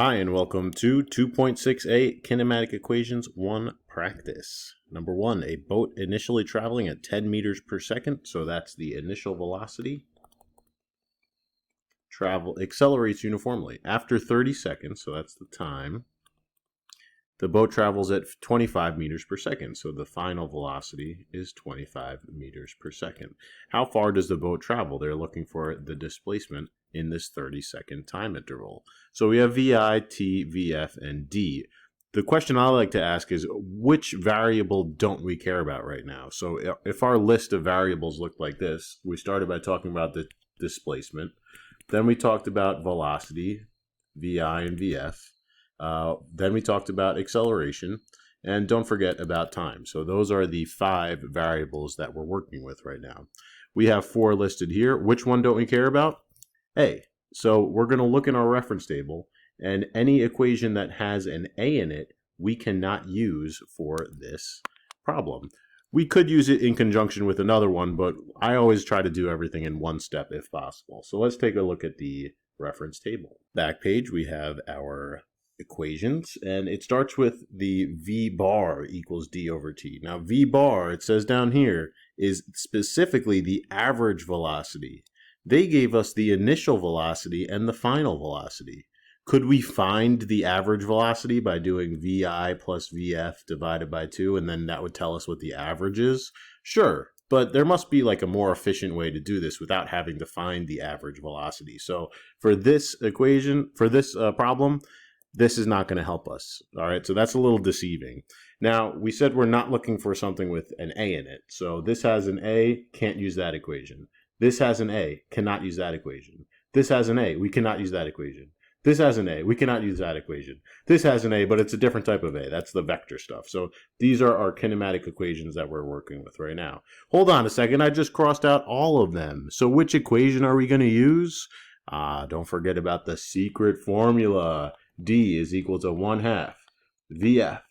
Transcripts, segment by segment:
Hi, and welcome to 2.68 Kinematic Equations 1 Practice. Number 1, a boat initially traveling at 10 meters per second, so that's the initial velocity. Accelerates uniformly. After 30 seconds, so that's the time, the boat travels at 25 meters per second, so the final velocity is 25 meters per second. How far does the boat travel? They're looking for the displacement in this 30-second time interval. So we have VI, T, VF, and D. The question I like to ask is, which variable don't we care about right now? So if our list of variables looked like this, we started by talking about the displacement. Then we talked about velocity, VI and VF. Then we talked about acceleration, and don't forget about time. So those are the 5 variables that we're working with right now. We have 4 listed here. Which one don't we care about? A. So we're going to look in our reference table, and any equation that has an A in it, we cannot use for this problem. We could use it in conjunction with another one, but I always try to do everything in one step if possible. So let's take a look at the reference table. Back page, we have our equations, and it starts with the V bar equals D over T. Now V bar, it says down here, is specifically the average velocity. They gave us the initial velocity and the final velocity. Could we find the average velocity by doing VI plus VF divided by 2, and then that would tell us what the average is? Sure, but there must be like a more efficient way to do this without having to find the average velocity. So for this equation, for this problem, this is not going to help us. All right, so that's a little deceiving. Now, we said we're not looking for something with an A in it. So this has an A, can't use that equation. This has an A, cannot use that equation. This has an A, we cannot use that equation. This has an A, we cannot use that equation. This has an A, but it's a different type of A. That's the vector stuff. So these are our kinematic equations that we're working with right now. Hold on a second, I just crossed out all of them. So which equation are we going to use? Don't forget about the secret formula. D is equal to 1/2 VF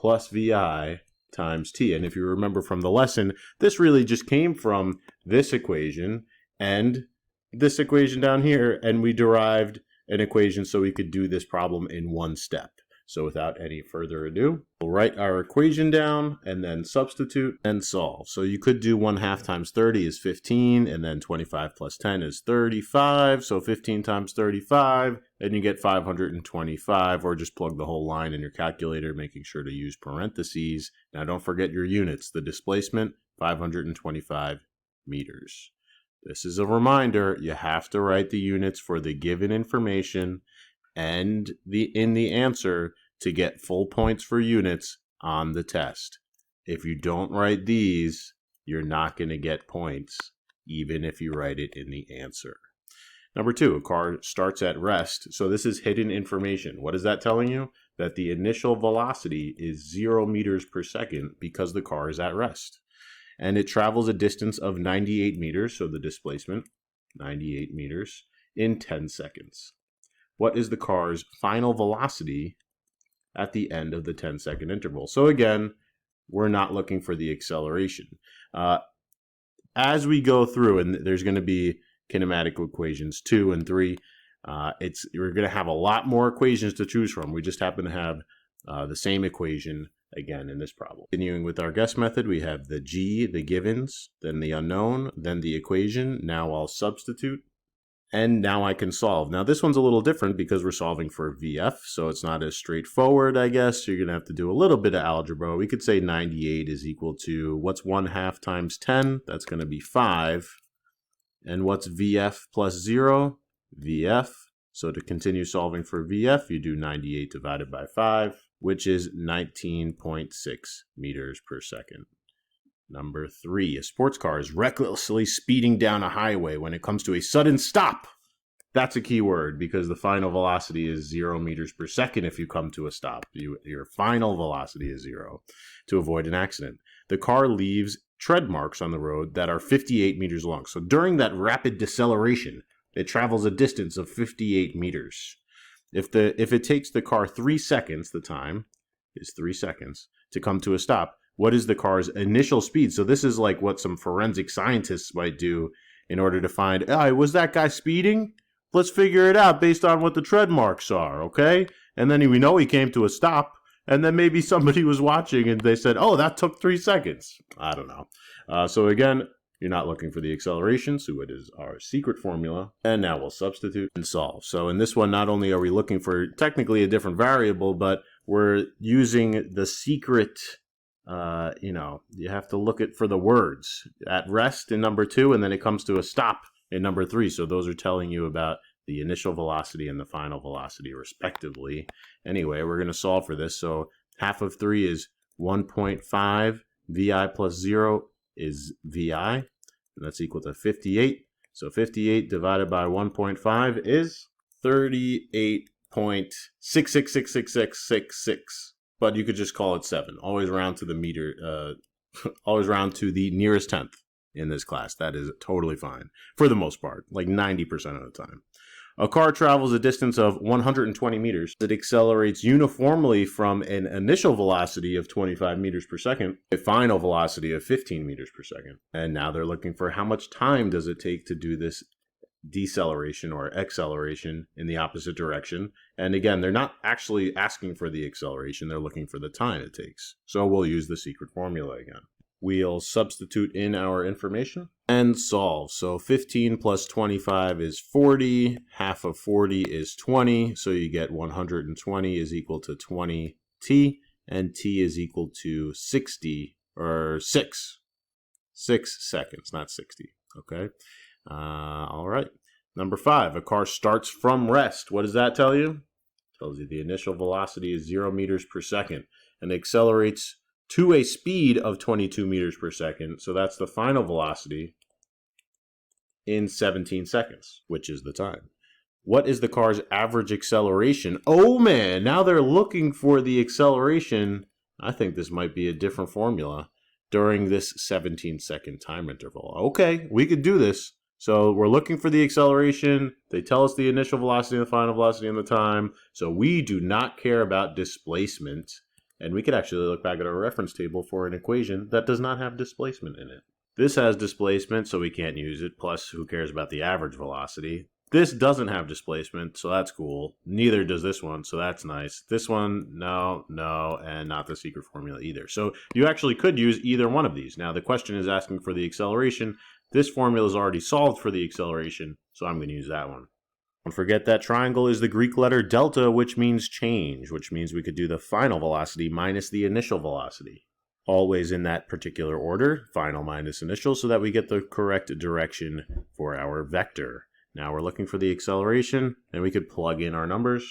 plus VI times T. And if you remember from the lesson, this really just came from this equation and this equation down here, and we derived an equation so we could do this problem in one step. So without any further ado, we'll write our equation down and then substitute and solve. So you could do 1/2 times 30 is 15, and then 25 plus 10 is 35. So 15 times 35, and you get 525, or just plug the whole line in your calculator, making sure to use parentheses. Now don't forget your units. The displacement, 525 meters. This is a reminder, you have to write the units for the given information and in the answer to get full points for units on the test. If you don't write these, you're not going to get points, even if you write it in the answer. Number 2, a car starts at rest. So this is hidden information. What is that telling you? That the initial velocity is 0 meters per second because the car is at rest. And it travels a distance of 98 meters, so the displacement, 98 meters, in 10 seconds. What is the car's final velocity at the end of the 10-second interval? So again, we're not looking for the acceleration. As we go through, and there's going to be kinematic equations 2 and 3, we're going to have a lot more equations to choose from. We just happen to have the same equation again in this problem. Continuing with our guess method, we have the G, the givens, then the unknown, then the equation. Now I'll substitute. And now I can solve. Now this one's a little different because we're solving for VF, so it's not as straightforward, I guess. You're going to have to do a little bit of algebra. We could say 98 is equal to, what's 1/2 times 10? That's going to be 5. And what's VF plus 0? VF. So to continue solving for VF, you do 98 divided by 5, which is 19.6 meters per second. Number 3, a sports car is recklessly speeding down a highway when it comes to a sudden stop. That's a key word because the final velocity is 0 meters per second if you come to a stop. Your final velocity is 0 to avoid an accident. The car leaves tread marks on the road that are 58 meters long. So during that rapid deceleration, it travels a distance of 58 meters. If it takes the car 3 seconds, the time is 3 seconds, to come to a stop, what is the car's initial speed? So this is like what some forensic scientists might do in order to find, was that guy speeding? Let's figure it out based on what the tread marks are, okay? And then we know he came to a stop, and then maybe somebody was watching and they said, oh, that took 3 seconds. I don't know. So again, you're not looking for the acceleration, so it is our secret formula. And now we'll substitute and solve. So in this one, not only are we looking for technically a different variable, but we're using the secret, you have to look for the words at rest in number 2, and then it comes to a stop in number 3. So those are telling you about the initial velocity and the final velocity, respectively. Anyway, we're going to solve for this. So half of 3 is 1.5. VI plus 0 is VI. And that's equal to 58. So 58 divided by 1.5 is 38.666666. But you could just call it 7. Always round to the meter, always round to the nearest tenth in this class. That is totally fine for the most part, like 90% of the time. A car travels a distance of 120 meters. It accelerates uniformly from an initial velocity of 25 meters per second, a final velocity of 15 meters per second. And now they're looking for how much time does it take to do this deceleration or acceleration in the opposite direction. And again, they're not actually asking for the acceleration. They're looking for the time it takes. So we'll use the secret formula again. We'll substitute in our information and solve. So 15 plus 25 is 40. Half of 40 is 20. So you get 120 is equal to 20t. And t is equal to 60 or 6 seconds, not 60. Okay. All right. Number 5, a car starts from rest. What does that tell you? It tells you the initial velocity is 0 meters per second and accelerates to a speed of 22 meters per second. So that's the final velocity in 17 seconds, which is the time. What is the car's average acceleration? Oh man, now they're looking for the acceleration. I think this might be a different formula during this 17-second time interval. Okay, we could do this. So we're looking for the acceleration. They tell us the initial velocity and the final velocity and the time. So we do not care about displacement. And we could actually look back at our reference table for an equation that does not have displacement in it. This has displacement, so we can't use it. Plus, who cares about the average velocity? This doesn't have displacement, so that's cool. Neither does this one, so that's nice. This one, no, and not the secret formula either. So you actually could use either one of these. Now, the question is asking for the acceleration. This formula is already solved for the acceleration, so I'm going to use that one. Don't forget that triangle is the Greek letter delta, which means change, which means we could do the final velocity minus the initial velocity. Always in that particular order, final minus initial, so that we get the correct direction for our vector. Now we're looking for the acceleration, and we could plug in our numbers.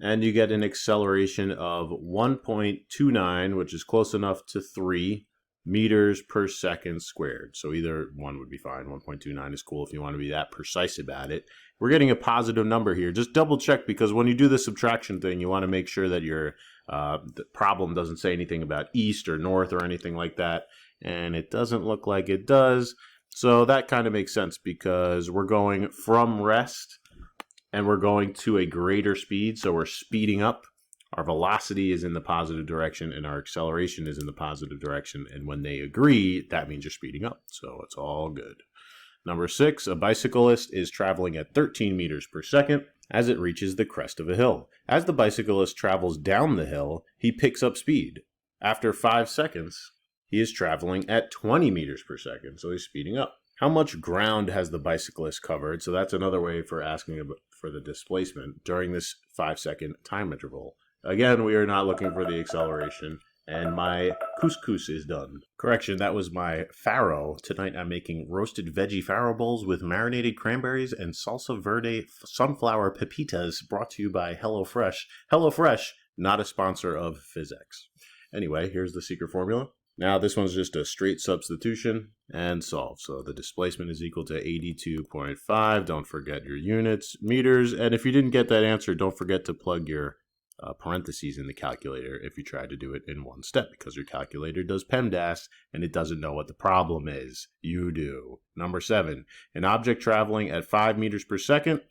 And you get an acceleration of 1.29, which is close enough to 3 meters per second squared. So either one would be fine. 1.29 is cool if you want to be that precise about it. We're getting a positive number here. Just double check, because when you do the subtraction thing, you want to make sure that your the problem doesn't say anything about east or north or anything like that. And it doesn't look like it does. So that kind of makes sense, because we're going from rest and we're going to a greater speed. So we're speeding up. Our velocity is in the positive direction and our acceleration is in the positive direction. And when they agree, that means you're speeding up. So it's all good. Number 6, a bicyclist is traveling at 13 meters per second as it reaches the crest of a hill. As the bicyclist travels down the hill, he picks up speed. After 5 seconds, he is traveling at 20 meters per second. So he's speeding up. How much ground has the bicyclist covered? So that's another way for asking for the displacement during this 5-second time interval. Again, we are not looking for the acceleration, and my couscous is done. Correction, that was my farro. Tonight I'm making roasted veggie farro bowls with marinated cranberries and salsa verde sunflower pepitas, brought to you by HelloFresh. HelloFresh, not a sponsor of PhysX. Anyway, here's the secret formula. Now this one's just a straight substitution and solve. So the displacement is equal to 82.5. Don't forget your units, meters, and if you didn't get that answer, don't forget to plug your parentheses in the calculator if you try to do it in one step, because your calculator does PEMDAS and it doesn't know what the problem is. You do. Number 7, an object traveling at 5 meters per second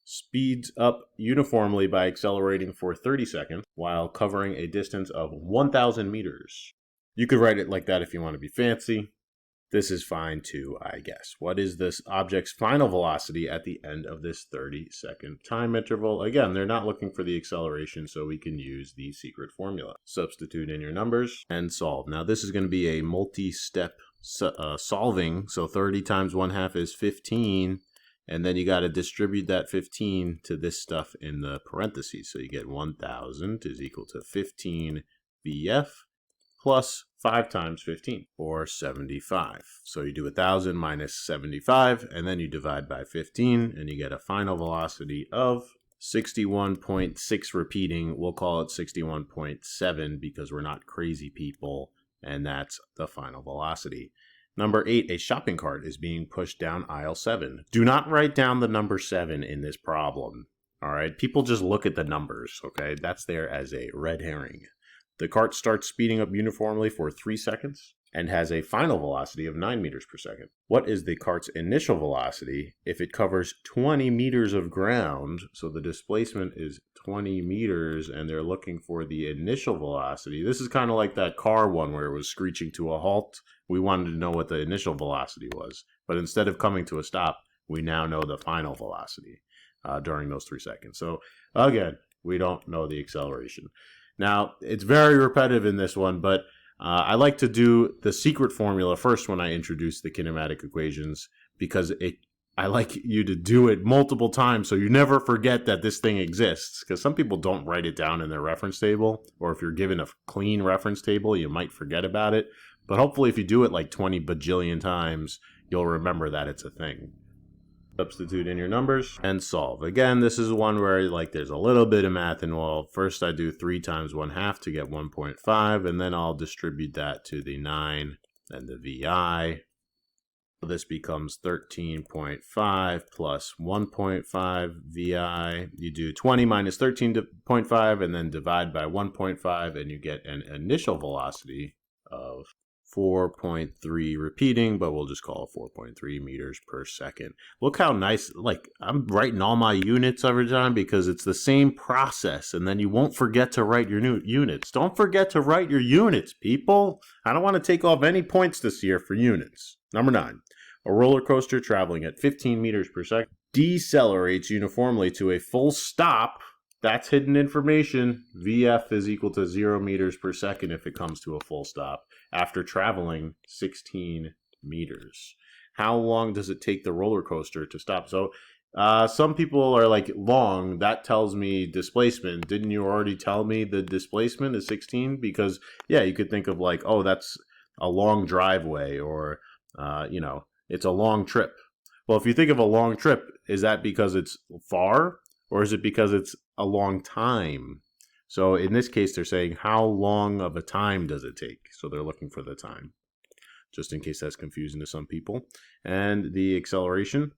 speeds up uniformly by accelerating for 30 seconds while covering a distance of 1,000 meters. You could write it like that if you want to be fancy. This is fine too, I guess. What is this object's final velocity at the end of this 30-second time interval? Again, they're not looking for the acceleration, so we can use the secret formula. Substitute in your numbers and solve. Now, this is going to be a multi-step solving. So 30 times 1/2 is 15. And then you got to distribute that 15 to this stuff in the parentheses. So you get 1,000 is equal to 15 VF plus 5 times 15, or 75. So you do 1,000 minus 75, and then you divide by 15, and you get a final velocity of 61.6 repeating. We'll call it 61.7 because we're not crazy people, and that's the final velocity. Number 8, a shopping cart is being pushed down aisle 7. Do not write down the number 7 in this problem. All right, people just look at the numbers, okay? That's there as a red herring. The cart starts speeding up uniformly for 3 seconds and has a final velocity of 9 meters per second. What is the cart's initial velocity if it covers 20 meters of ground? So the displacement is 20 meters, and they're looking for the initial velocity. This is kind of like that car one where it was screeching to a halt. We wanted to know what the initial velocity was, but instead of coming to a stop, we now know the final velocity during those 3 seconds. So again, we don't know the acceleration. Now, it's very repetitive in this one, but I like to do the secret formula first when I introduce the kinematic equations, because I like you to do it multiple times so you never forget that this thing exists, because some people don't write it down in their reference table, or if you're given a clean reference table, you might forget about it. But hopefully if you do it like 20 bajillion times, you'll remember that it's a thing. Substitute in your numbers and solve. Again, this is one where like there's a little bit of math involved. First, I do 3 times 1/2 to get 1.5, and then I'll distribute that to the 9 and the VI. So this becomes 13.5 plus 1.5 VI. You do 20 minus 13.5 and then divide by 1.5, and you get an initial velocity of 4.3 repeating, but we'll just call it 4.3 meters per second. Look how nice, like I'm writing all my units every time because it's the same process, and then you won't forget to write your new units. Don't forget to write your units, people. I don't want to take off any points this year for units. Number 9, a roller coaster traveling at 15 meters per second decelerates uniformly to a full stop. That's hidden information. VF is equal to 0 meters per second if it comes to a full stop after traveling 16 meters. How long does it take the roller coaster to stop? So some people are like, long, that tells me displacement. Didn't you already tell me the displacement is 16? Because, yeah, you could think of like, oh, that's a long driveway, or, it's a long trip. Well, if you think of a long trip, is that because it's far? Or is it because it's a long time? So in this case, they're saying how long of a time does it take? So they're looking for the time, just in case that's confusing to some people. And the acceleration,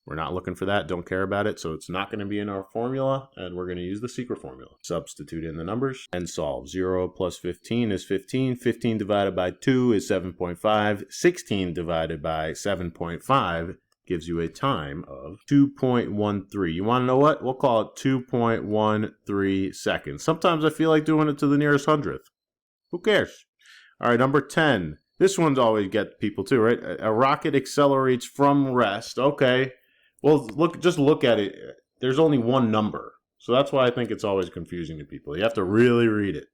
we're not looking for that. Don't care about it. So it's not going to be in our formula, and we're going to use the secret formula. Substitute in the numbers and solve. 0 plus 15 is 15. 15 divided by 2 is 7.5. 16 divided by 7.5 gives you a time of 2.13. You want to know what? We'll call it 2.13 seconds. Sometimes I feel like doing it to the nearest hundredth. Who cares? All right, number 10. This one's always get people too, right? A rocket accelerates from rest. Okay. Well, just look at it. There's only one number. So that's why I think it's always confusing to people. You have to really read it.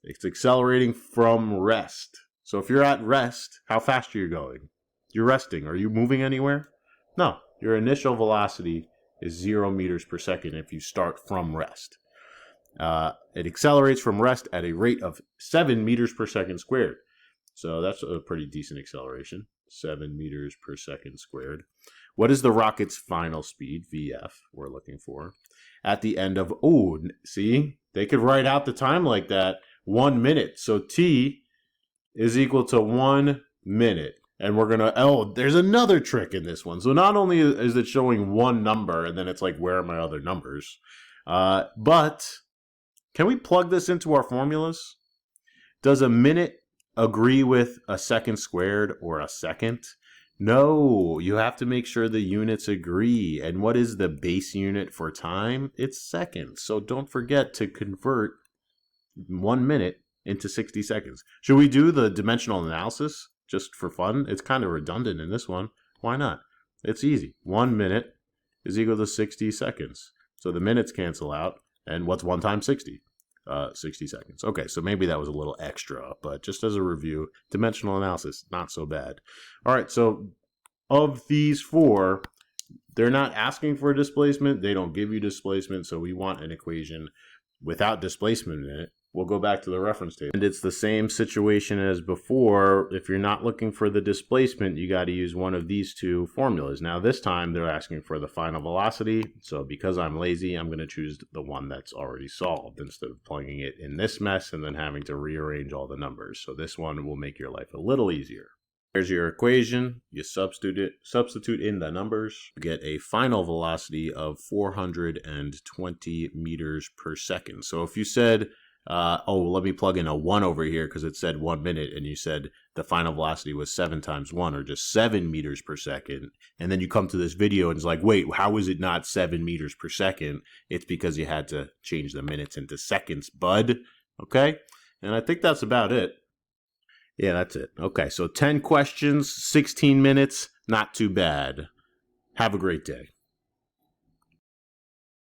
It's accelerating from rest. So if you're at rest, how fast are you going? You're resting. Are you moving anywhere? No, your initial velocity is 0 meters per second if you start from rest. It accelerates from rest at a rate of 7 meters per second squared. So that's a pretty decent acceleration, 7 meters per second squared. What is the rocket's final speed, VF, we're looking for, at the end of, see, they could write out the time like that, 1 minute. So T is equal to 1 minute. And we're going to, there's another trick in this one. So not only is it showing one number, and then it's like, where are my other numbers? But can we plug this into our formulas? Does a minute agree with a second squared or a second? No, you have to make sure the units agree. And what is the base unit for time? It's seconds. So don't forget to convert 1 minute into 60 seconds. Should we do the dimensional analysis? just for fun. It's kind of redundant in this one. Why not? It's easy. 1 minute is equal to 60 seconds. So the minutes cancel out. And what's 1 times 60? 60 seconds. Okay, so maybe that was a little extra, but just as a review, dimensional analysis, not so bad. All right, so of these 4, they're not asking for a displacement. They don't give you displacement, so we want an equation without displacement in it. We'll go back to the reference table. And it's the same situation as before. If you're not looking for the displacement, you got to use one of these 2 formulas. Now this time they're asking for the final velocity. So because I'm lazy, I'm going to choose the one that's already solved instead of plugging it in this mess and then having to rearrange all the numbers. So this one will make your life a little easier. There's your equation. You substitute in the numbers. You get a final velocity of 420 meters per second. So if you said, let me plug in a 1 over here because it said 1 minute, and you said the final velocity was 7 times 1, or just 7 meters per second, and then you come to this video and it's like, wait, how is it not 7 meters per second? It's because you had to change the minutes into seconds, bud. Okay? And I think that's about it. Yeah, that's it. Okay, so 10 questions, 16 minutes, not too bad. Have a great day.